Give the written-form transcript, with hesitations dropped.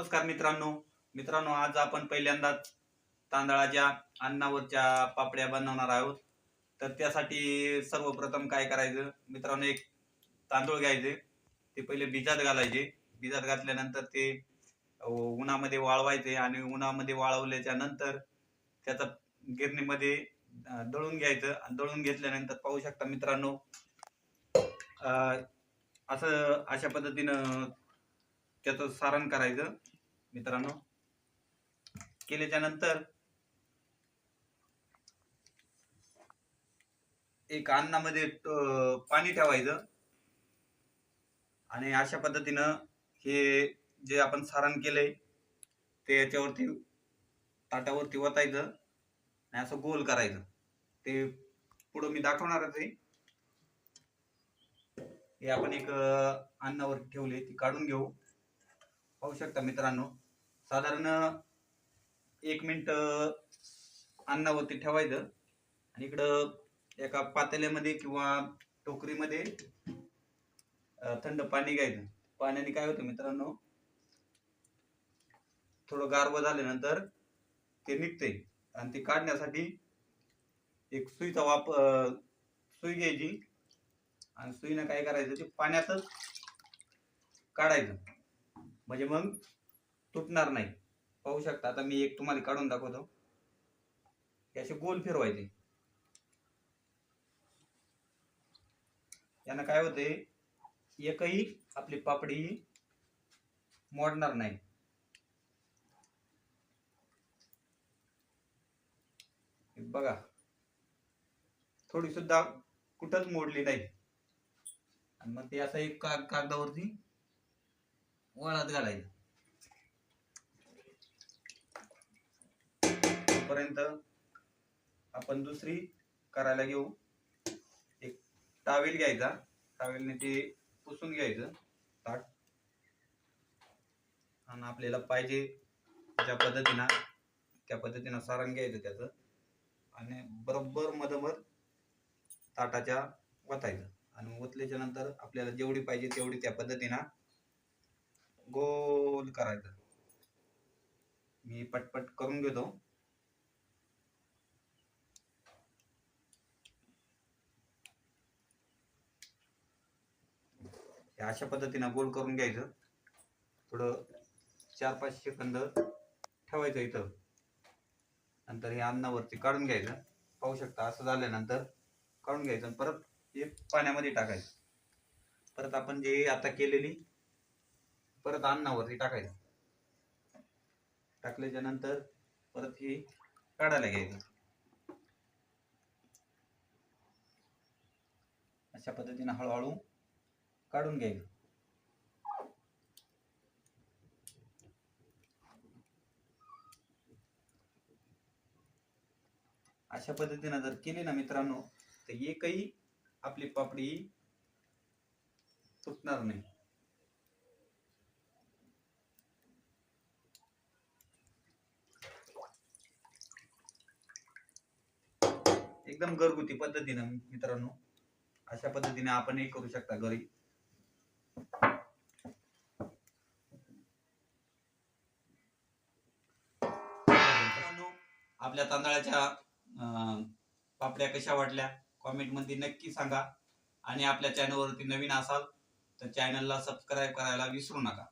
नमस्कार मित्रांनो आज आपण पहिल्यांदाच तांदळाच्या अन्नावरच्या पापड्या बनवणार आहोत। तर त्यासाठी सर्वप्रथम काय करायचं मित्रांनो, एक तांदूळ घ्यायचे, ते पहिले भिजत घालायचे। भिजत घातल्यानंतर ते उन्हामध्ये वाळवायचे आणि उन्हामध्ये वाळवल्याच्या नंतर त्याचा गिरणीमध्ये दळून घ्यायचं। आणि दळून घेतल्यानंतर पाहू शकता मित्रांनो, अशा पद्धतीनं त्याचं सारण करायचं। मित्रांनो, केल्याच्या नंतर एक अन्नामध्ये पाणी ठेवायचं आणि अशा पद्धतीनं हे जे आपण सारण केलंय ते याच्यावरती ताटावरती ओतायचं आणि असं गोल करायचं। ते पुढे मी दाखवणारच आहे। हे आपण एक अन्नावर ठेवले, ती काढून घेऊ। पाहू शकता मित्रांनो, साधारण 1 मिनिट अन्नावरती ठेवायचं आणि इकडं एका पातेल्यामध्ये किंवा टोकरीमध्ये थंड पाणी घ्यायचं। पाण्याने काय होतं मित्रांनो, थोडं गारवा झाल्यानंतर ते निघते आणि ते काढण्यासाठी एक सुई घ्यायची आणि सुईनं काय करायचं, ते पाण्यातच काढायचं, म्हणजे मग तुटणार नाही। पाहू शकता, आता मी एक तुम्हाला काढून दाखवतो। असे गोल फिरवायचे, यानं काय होते, एकही आपली पापडी मोडणार नाही। बघा, थोडी सुद्धा कुठंच मोडली नाही। आणि मग ते असं एक कागदावरती वाळत घालायचं। तोपर्यंत आपण दुसरी करायला घेऊ। एक टावेल घ्यायचा, टावेलने ते पुसून घ्यायचं ताट, आणि आपल्याला पाहिजे ज्या पद्धतीनं त्या पद्धतीनं सारण घ्यायचं त्याचं, आणि बरोबर मधोमध ताटाच्या ओतायचं। आणि ओतल्याच्या नंतर आपल्याला जेवढी पाहिजे तेवढी त्या पद्धतीनं गोल करायचं। मी पटपट करून घेतो। अशा पद्धतीनं गोल करून घ्यायचं। थोडं 4-5 सेकंद ठेवायचं इथं, नंतर हे अन्नावरती काढून घ्यायचं। पाहू शकता, असं झाल्यानंतर काढून घ्यायचं, परत हे पाण्यामध्ये टाकायचं। परत आपण जे आता केलेली परत अन्नावरती टाकायचं। टाकल्याच्या नंतर परत हे काढायला घ्यायचं। अशा पद्धतीनं हळूहळू काढून घ्यायचं। अशा पद्धतीनं जर केली ना मित्रांनो, तर एकही आपली पापडी तुटणार नाही। एकदम घरगुती पद्धतीनं मित्रांनो, अशा पद्धतीने आपणही करू शकता घरी। आपल्या तांदळाच्या पापड्या कशा वाटल्या कमेंट मध्ये नक्की सांगा। आणि आपल्या चॅनलवरती नवीन असाल तर चॅनलला सबस्क्राईब करायला विसरू नका।